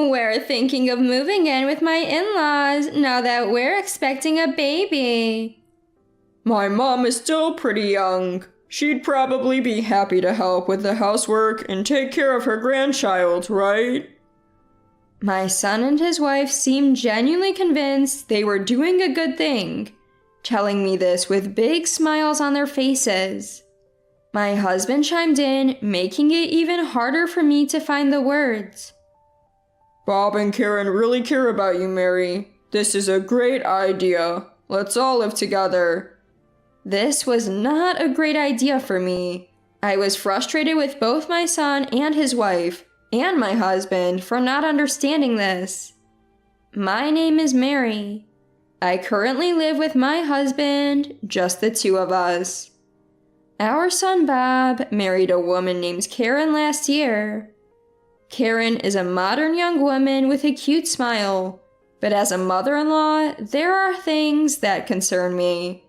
We're thinking of moving in with my in-laws now that we're expecting a baby. My mom is still pretty young. She'd probably be happy to help with the housework and take care of her grandchild, right? My son and his wife seemed genuinely convinced they were doing a good thing, telling me this with big smiles on their faces. My husband chimed in, making it even harder for me to find the words. Bob and Karen really care about you, Mary. This is a great idea. Let's all live together. This was not a great idea for me. I was frustrated with both my son and his wife, and my husband, for not understanding this. My name is Mary. I currently live with my husband, just the two of us. Our son Bob married a woman named Karen last year. Karen is a modern young woman with a cute smile, but as a mother-in-law, there are things that concern me.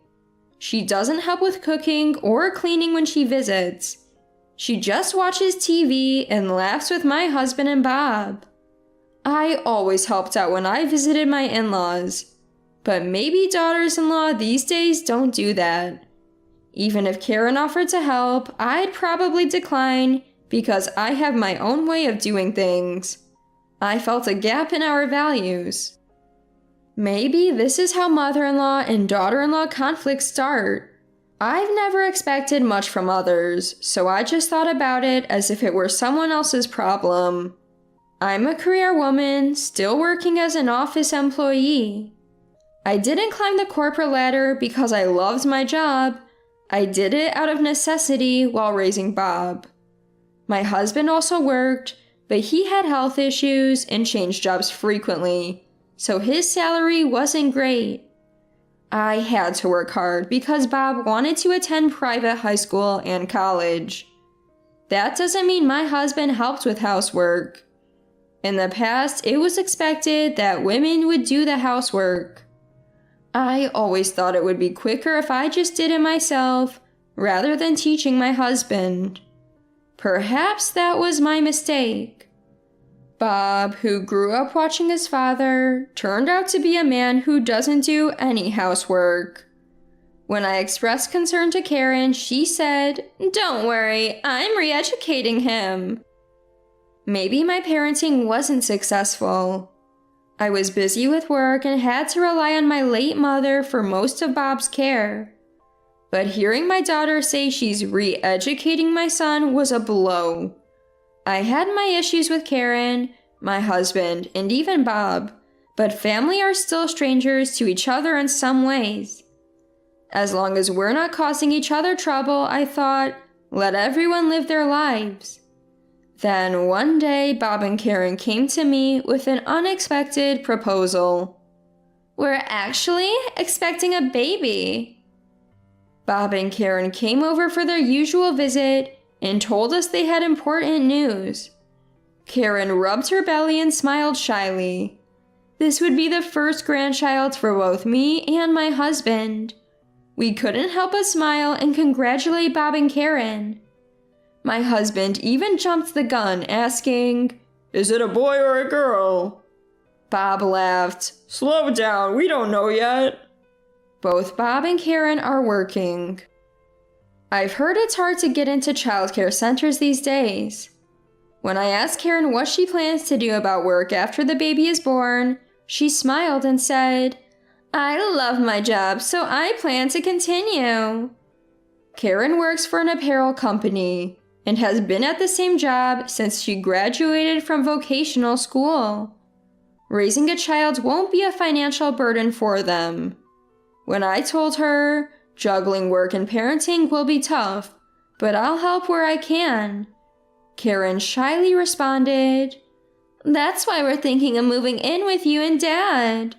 She doesn't help with cooking or cleaning when she visits. She just watches TV and laughs with my husband and Bob. I always helped out when I visited my in-laws, but maybe daughters-in-law these days don't do that. Even if Karen offered to help, I'd probably decline because I have my own way of doing things. I felt a gap in our values. Maybe this is how mother-in-law and daughter-in-law conflicts start. I've never expected much from others, so I just thought about it as if it were someone else's problem. I'm a career woman, still working as an office employee. I didn't climb the corporate ladder because I loved my job. I did it out of necessity while raising Bob. My husband also worked, but he had health issues and changed jobs frequently, so his salary wasn't great. I had to work hard because Bob wanted to attend private high school and college. That doesn't mean my husband helped with housework. In the past, it was expected that women would do the housework. I always thought it would be quicker if I just did it myself, rather than teaching my husband. Perhaps that was my mistake. Bob, who grew up watching his father, turned out to be a man who doesn't do any housework. When I expressed concern to Karen, she said, "Don't worry, I'm re-educating him." Maybe my parenting wasn't successful. I was busy with work and had to rely on my late mother for most of Bob's care. But hearing my daughter say she's re-educating my son was a blow. I had my issues with Karen, my husband, and even Bob, but family are still strangers to each other in some ways. As long as we're not causing each other trouble, I thought, let everyone live their lives. Then one day, Bob and Karen came to me with an unexpected proposal. We're actually expecting a baby. Bob and Karen came over for their usual visit and told us they had important news. Karen rubbed her belly and smiled shyly. This would be the first grandchild for both me and my husband. We couldn't help but smile and congratulate Bob and Karen. My husband even jumped the gun, asking, "Is it a boy or a girl?" Bob laughed. "Slow down, we don't know yet." Both Bob and Karen are working. I've heard it's hard to get into childcare centers these days. When I asked Karen what she plans to do about work after the baby is born, she smiled and said, "I love my job, so I plan to continue." Karen works for an apparel company and has been at the same job since she graduated from vocational school. Raising a child won't be a financial burden for them. When I told her, juggling work and parenting will be tough, but I'll help where I can, Karen shyly responded, "That's why we're thinking of moving in with you and Dad."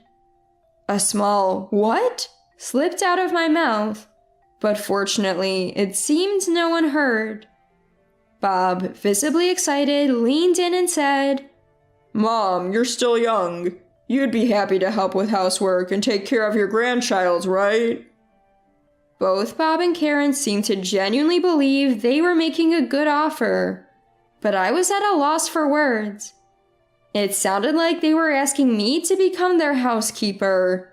A small "what?" slipped out of my mouth, but fortunately, it seemed no one heard. Bob, visibly excited, leaned in and said, "Mom, you're still young. You'd be happy to help with housework and take care of your grandchild, right?" Both Bob and Karen seemed to genuinely believe they were making a good offer, but I was at a loss for words. It sounded like they were asking me to become their housekeeper.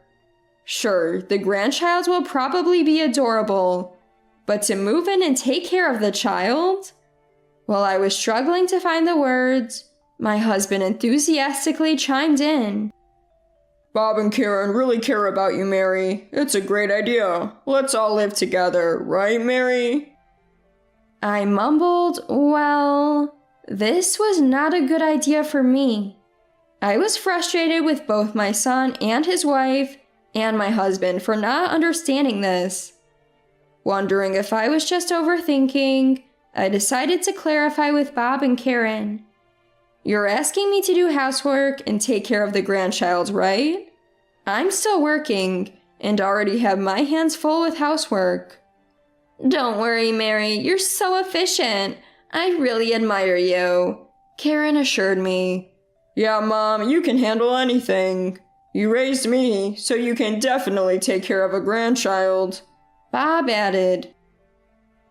Sure, the grandchild will probably be adorable, but to move in and take care of the child? While I was struggling to find the words, my husband enthusiastically chimed in. Bob and Karen really care about you, Mary. It's a great idea. Let's all live together, right, Mary? I mumbled, well, this was not a good idea for me. I was frustrated with both my son and his wife and my husband for not understanding this. Wondering if I was just overthinking, I decided to clarify with Bob and Karen. You're asking me to do housework and take care of the grandchild, right? I'm still working and already have my hands full with housework. Don't worry, Mary, you're so efficient. I really admire you, Karen assured me. Yeah, Mom, you can handle anything. You raised me, so you can definitely take care of a grandchild, Bob added.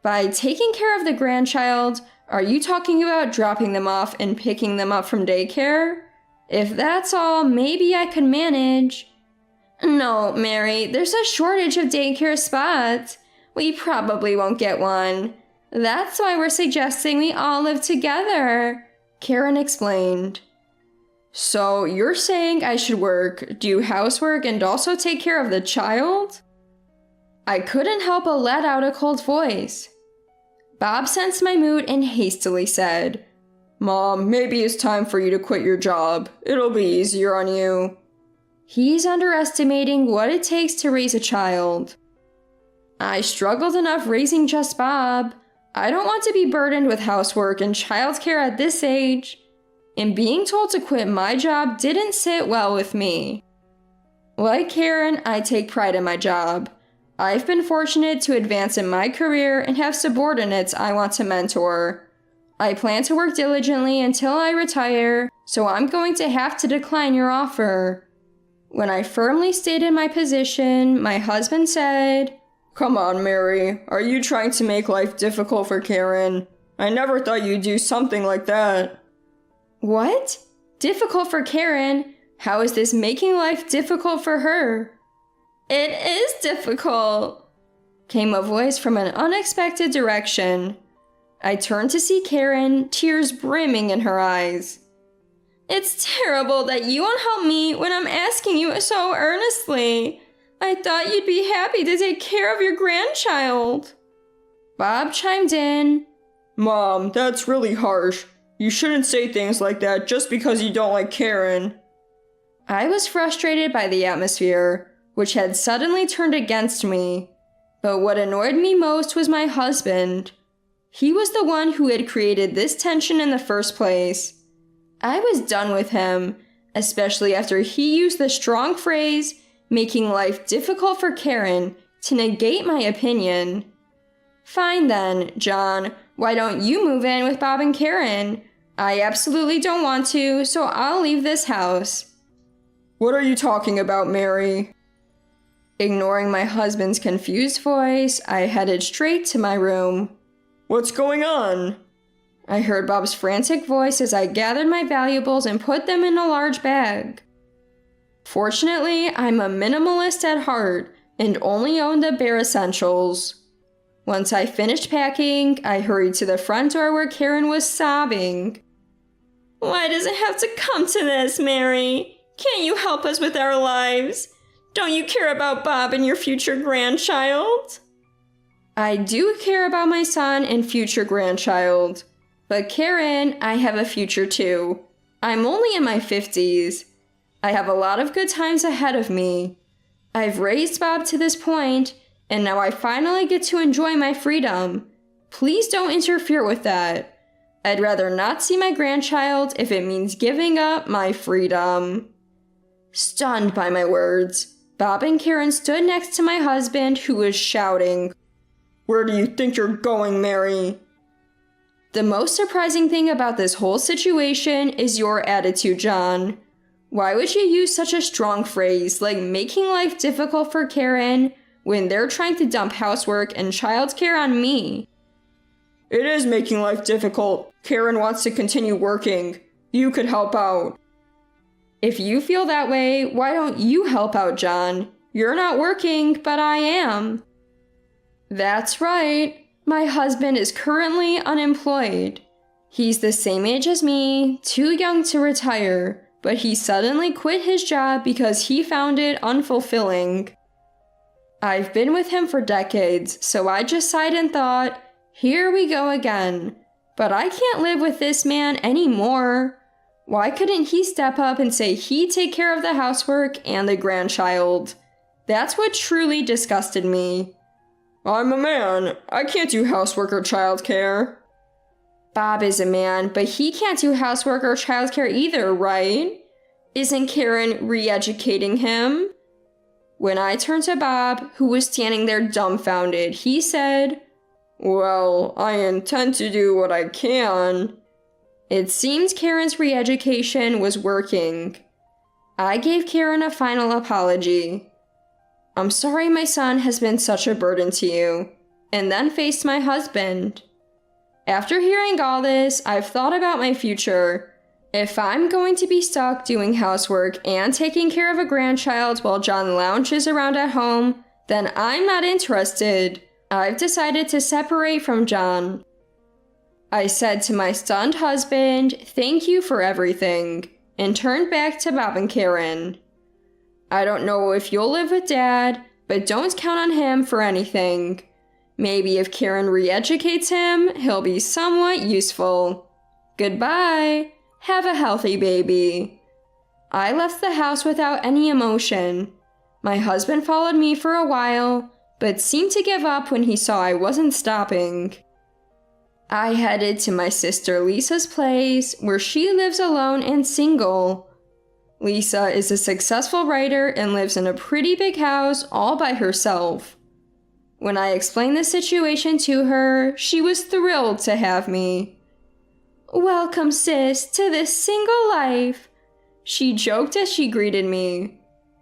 By taking care of the grandchild, are you talking about dropping them off and picking them up from daycare? If that's all, maybe I could manage. No, Mary, there's a shortage of daycare spots. We probably won't get one. That's why we're suggesting we all live together, Karen explained. So you're saying I should work, do housework, and also take care of the child? I couldn't help but let out a cold voice. Bob sensed my mood and hastily said, Mom, maybe it's time for you to quit your job. It'll be easier on you. He's underestimating what it takes to raise a child. I struggled enough raising just Bob. I don't want to be burdened with housework and childcare at this age. And being told to quit my job didn't sit well with me. Like Karen, I take pride in my job. I've been fortunate to advance in my career and have subordinates I want to mentor. I plan to work diligently until I retire, so I'm going to have to decline your offer. When I firmly stated my position, my husband said, Come on, Mary. Are you trying to make life difficult for Karen? I never thought you'd do something like that. What? Difficult for Karen? How is this making life difficult for her? It is difficult, came a voice from an unexpected direction. I turned to see Karen, tears brimming in her eyes. It's terrible that you won't help me when I'm asking you so earnestly. I thought you'd be happy to take care of your grandchild. Bob chimed in. Mom, that's really harsh. You shouldn't say things like that just because you don't like Karen. I was frustrated by the atmosphere, which had suddenly turned against me. But what annoyed me most was my husband. He was the one who had created this tension in the first place. I was done with him, especially after he used the strong phrase, making life difficult for Karen, to negate my opinion. Fine then, John, why don't you move in with Bob and Karen? I absolutely don't want to, so I'll leave this house. What are you talking about, Mary? Ignoring my husband's confused voice, I headed straight to my room. What's going on? I heard Bob's frantic voice as I gathered my valuables and put them in a large bag. Fortunately, I'm a minimalist at heart and only own the bare essentials. Once I finished packing, I hurried to the front door where Karen was sobbing. Why does it have to come to this, Mary? Can't you help us with our lives? Don't you care about Bob and your future grandchild? I do care about my son and future grandchild. But Karen, I have a future too. I'm only in my 50s. I have a lot of good times ahead of me. I've raised Bob to this point, and now I finally get to enjoy my freedom. Please don't interfere with that. I'd rather not see my grandchild if it means giving up my freedom. Stunned by my words, Bob and Karen stood next to my husband, who was shouting, Where do you think you're going, Mary? The most surprising thing about this whole situation is your attitude, John. Why would you use such a strong phrase like making life difficult for Karen when they're trying to dump housework and childcare on me? It is making life difficult. Karen wants to continue working. You could help out. If you feel that way, why don't you help out John? You're not working, but I am. That's right. My husband is currently unemployed. He's the same age as me, too young to retire, but he suddenly quit his job because he found it unfulfilling. I've been with him for decades, so I just sighed and thought, here we go again. But I can't live with this man anymore. Why couldn't he step up and say he'd take care of the housework and the grandchild? That's what truly disgusted me. I'm a man. I can't do housework or childcare. Bob is a man, but he can't do housework or childcare either, right? Isn't Karen re-educating him? When I turned to Bob, who was standing there dumbfounded, he said, Well, I intend to do what I can. It seemed Karen's re-education was working. I gave Karen a final apology. I'm sorry my son has been such a burden to you, and then faced my husband. After hearing all this, I've thought about my future. If I'm going to be stuck doing housework and taking care of a grandchild while John lounges around at home, then I'm not interested. I've decided to separate from John. I said to my stunned husband, thank you for everything, and turned back to Bob and Karen. I don't know if you'll live with Dad, but don't count on him for anything. Maybe if Karen re-educates him, he'll be somewhat useful. Goodbye. Have a healthy baby. I left the house without any emotion. My husband followed me for a while, but seemed to give up when he saw I wasn't stopping. I headed to my sister Lisa's place, where she lives alone and single. Lisa is a successful writer and lives in a pretty big house all by herself. When I explained the situation to her, she was thrilled to have me. Welcome, sis, to this single life, she joked as she greeted me.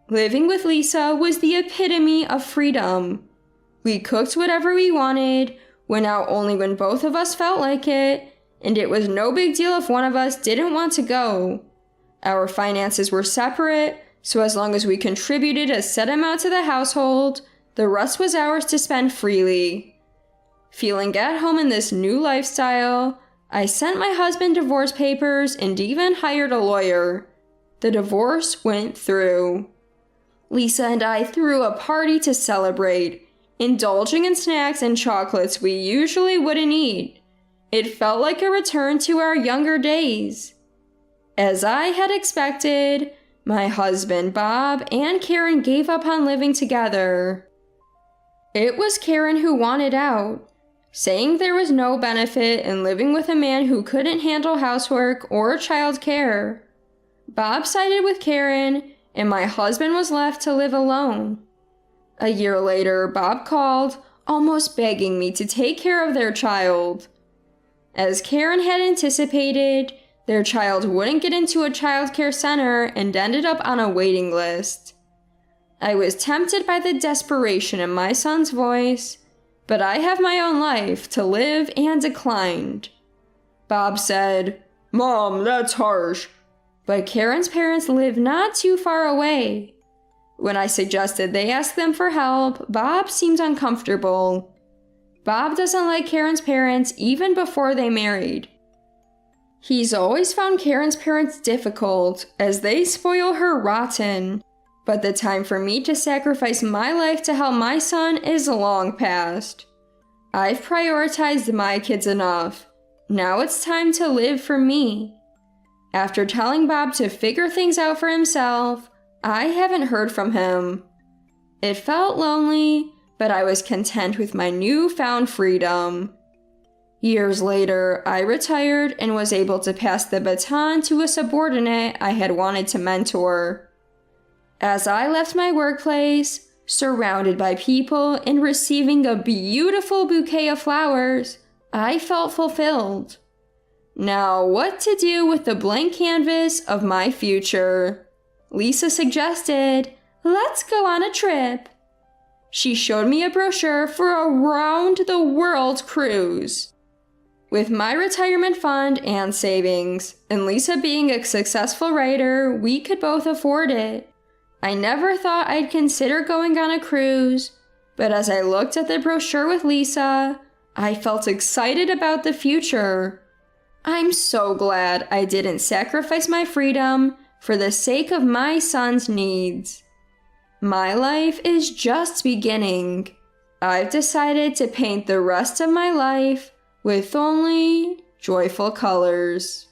Living with Lisa was the epitome of freedom. We cooked whatever we wanted, went out only when both of us felt like it, and it was no big deal if one of us didn't want to go. Our finances were separate, so as long as we contributed a set amount to the household, the rest was ours to spend freely. Feeling at home in this new lifestyle, I sent my husband divorce papers and even hired a lawyer. The divorce went through. Lisa and I threw a party to celebrate, indulging in snacks and chocolates we usually wouldn't eat. It felt like a return to our younger days. As I had expected, my husband Bob and Karen gave up on living together. It was Karen who wanted out, saying there was no benefit in living with a man who couldn't handle housework or child care. Bob sided with Karen, and my husband was left to live alone. A year later, Bob called, almost begging me to take care of their child. As Karen had anticipated, their child wouldn't get into a child care center and ended up on a waiting list. I was tempted by the desperation in my son's voice, but I have my own life to live and declined. Bob said, Mom, that's harsh. But Karen's parents live not too far away. When I suggested they ask them for help, Bob seemed uncomfortable. Bob doesn't like Karen's parents even before they married. He's always found Karen's parents difficult, as they spoil her rotten. But the time for me to sacrifice my life to help my son is long past. I've prioritized my kids enough. Now it's time to live for me. After telling Bob to figure things out for himself, I haven't heard from him. It felt lonely, but I was content with my newfound freedom. Years later, I retired and was able to pass the baton to a subordinate I had wanted to mentor. As I left my workplace, surrounded by people and receiving a beautiful bouquet of flowers, I felt fulfilled. Now, what to do with the blank canvas of my future? Lisa suggested, let's go on a trip. She showed me a brochure for a round-the-world cruise. With my retirement fund and savings, and Lisa being a successful writer, we could both afford it. I never thought I'd consider going on a cruise, but as I looked at the brochure with Lisa, I felt excited about the future. I'm so glad I didn't sacrifice my freedom for the sake of my son's needs. My life is just beginning. I've decided to paint the rest of my life with only joyful colors.